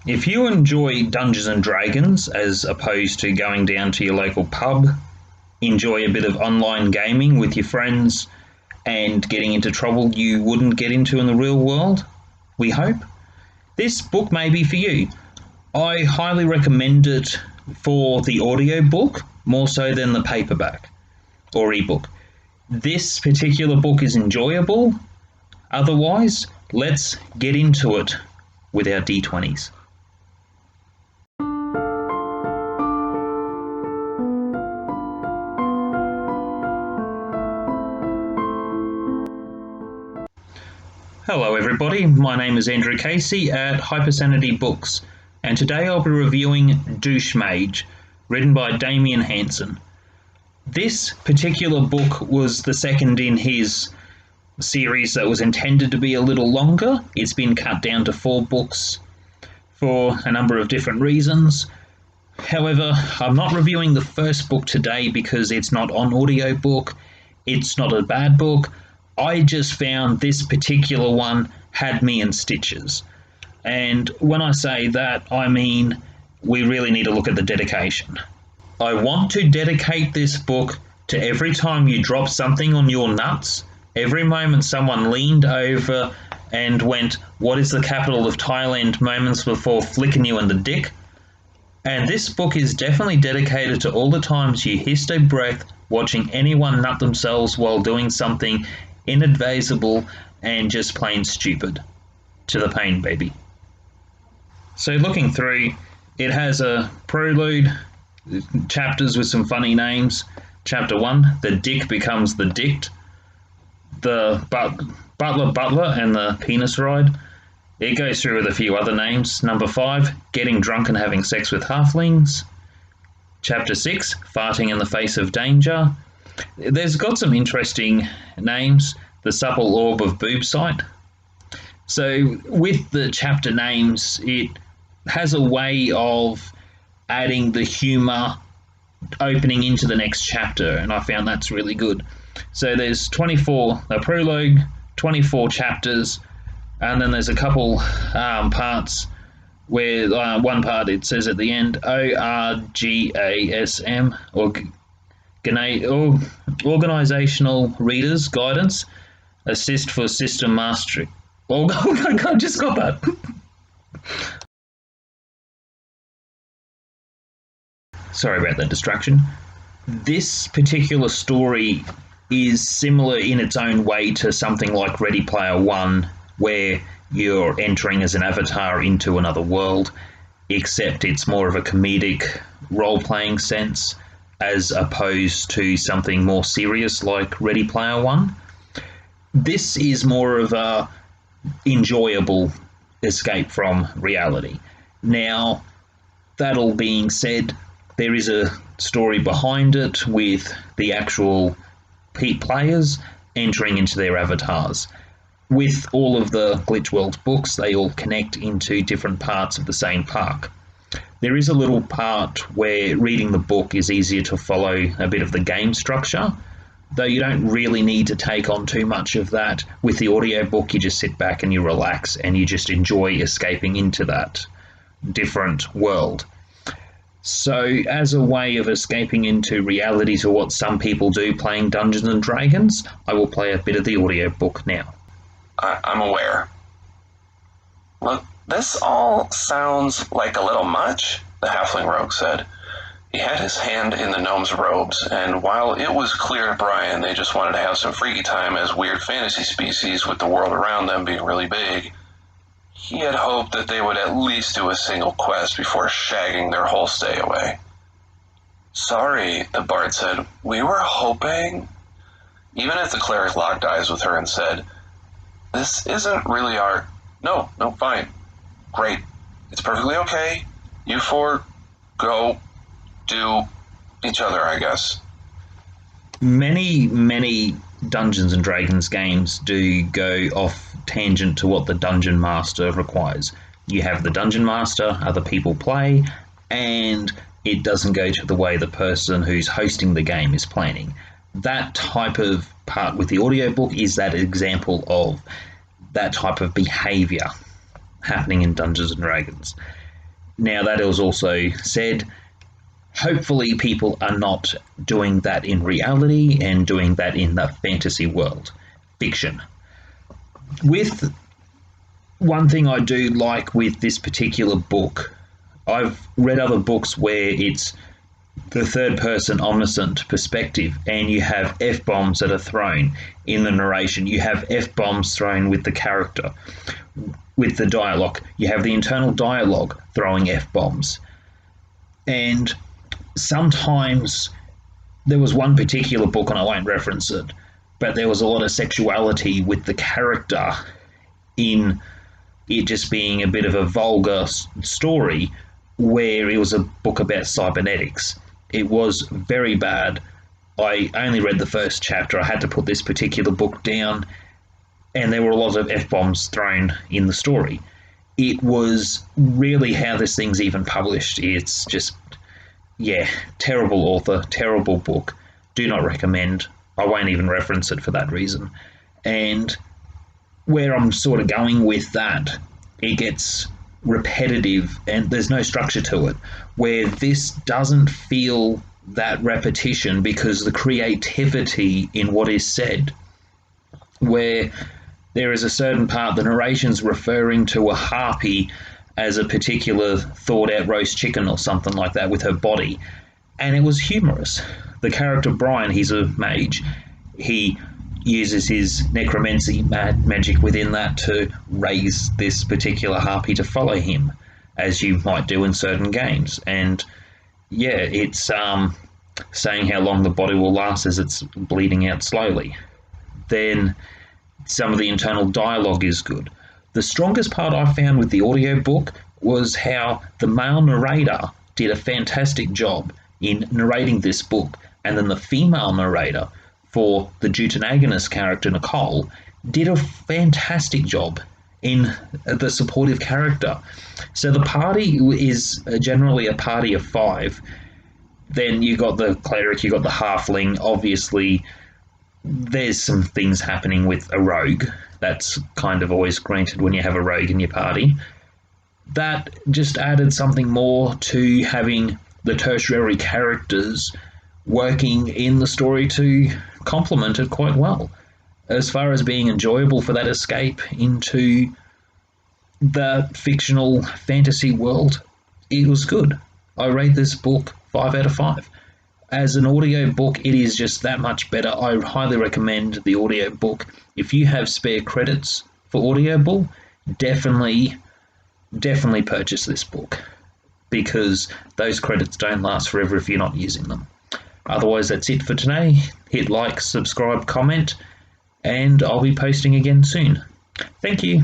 If you enjoy Dungeons and Dragons as opposed to going down to your local pub, enjoy a bit of online gaming with your friends, and getting into trouble you wouldn't get into in the real world, we hope, this book may be for you. I highly recommend it for the audiobook more so than the paperback or ebook. This particular book is enjoyable. Otherwise, let's get into it with our D20s. Hello everybody, my name is Andrew Casey at Hypersanity Books, and today I'll be reviewing Douchmage, written by Damien Hanson. This particular book was the second in his series that was intended to be a little longer. It's been cut down to 4 books for a number of different reasons. However, I'm not reviewing the first book today because it's not on audiobook. It's not a bad book. I just found this particular one had me in stitches. And when I say that, I mean we really need to look at the dedication. I want to dedicate this book to every time you drop something on your nuts, every moment someone leaned over and went, "What is the capital of Thailand?" moments before flicking you in the dick. And this book is definitely dedicated to all the times you hissed a breath watching anyone nut themselves while doing something inadvisable and just plain stupid. To the pain, baby. So looking through, it has a prelude, chapters with some funny names. Chapter 1, the dick becomes the dicked. The butler and the penis ride. It goes through with a few other names. Number 5, getting drunk and having sex with halflings. Chapter 6, farting in the face of danger. There's got some interesting names. The supple orb of boob sight. So with the chapter names, it has a way of adding the humour opening into the next chapter, and I found that's really good. So there's 24, a prologue, 24 chapters, and then there's a couple parts where one part it says at the end, ORGASM, or Organizational Readers Guidance, Assist for System Mastery. Oh, I just got that. Sorry about that distraction. This particular story is similar in its own way to something like Ready Player One, where you're entering as an avatar into another world, except it's more of a comedic role-playing sense, as opposed to something more serious like Ready Player One. This is more of a enjoyable escape from reality. Now, that all being said, there is a story behind it with the actual players entering into their avatars. With all of the Glitch World books, they all connect into different parts of the same park. There is a little part where reading the book is easier to follow a bit of the game structure, though you don't really need to take on too much of that. With the audiobook, you just sit back and you relax and you just enjoy escaping into that different world. So as a way of escaping into reality to what some people do playing Dungeons and Dragons, I will play a bit of the audiobook now. I'm aware. Look, this all sounds like a little much, the halfling rogue said. He had his hand in the gnome's robes, and while it was clear to Brian they just wanted to have some freaky time as weird fantasy species with the world around them being really big, he had hoped that they would at least do a single quest before shagging their whole stay away. Sorry, the bard said. We were hoping... Even as the cleric locked eyes with her and said, "This isn't really our..." No, fine. Great. It's perfectly okay. You four, go do each other, I guess. Many Dungeons and Dragons games do go off tangent to what the Dungeon Master requires. You have the Dungeon Master, other people play, and it doesn't go to the way the person who's hosting the game is planning. That type of part with the audiobook is that example of that type of behaviour happening in Dungeons and Dragons. Now, that is also said, hopefully people are not doing that in reality and doing that in the fantasy world, fiction. With one thing I do like with this particular book, I've read other books where it's the third person omniscient perspective and you have F-bombs that are thrown in the narration. You have F-bombs thrown with the character, with the dialogue. You have the internal dialogue throwing F-bombs. And sometimes there was one particular book, and I won't reference it, but there was a lot of sexuality with the character in it just being a bit of a vulgar story where it was a book about cybernetics. It was very bad. I only read the first chapter. I had to put this particular book down, and there were a lot of F-bombs thrown in the story. It was really how this thing's even published. It's just, yeah, terrible author, terrible book. Do not recommend. I won't even reference it for that reason. And where I'm sort of going with that, it gets repetitive and there's no structure to it, where this doesn't feel that repetition because the creativity in what is said, where there is a certain part, the narration's referring to a harpy as a particular thought out roast chicken or something like that with her body, and it was humorous. The character Brian, he's a mage, he uses his necromancy magic within that to raise this particular harpy to follow him, as you might do in certain games. And yeah, it's saying how long the body will last as it's bleeding out slowly. Then some of the internal dialogue is good. The strongest part I found with the audiobook was how the male narrator did a fantastic job in narrating this book, and then the female narrator for the deuteragonist character, Nicole, did a fantastic job in the supportive character. So the party is generally a party of 5. Then you got the cleric, you got the halfling. Obviously, there's some things happening with a rogue. That's kind of always granted when you have a rogue in your party. That just added something more to having the tertiary characters working in the story to complement it quite well. As far as being enjoyable for that escape into the fictional fantasy world, it was good. I rate this book 5 out of 5. As an audio book, it is just that much better. I highly recommend the audio book. If you have spare credits for Audible, definitely purchase this book, because those credits don't last forever if you're not using them. Otherwise, that's it for today. Hit like, subscribe, comment, and I'll be posting again soon. Thank you.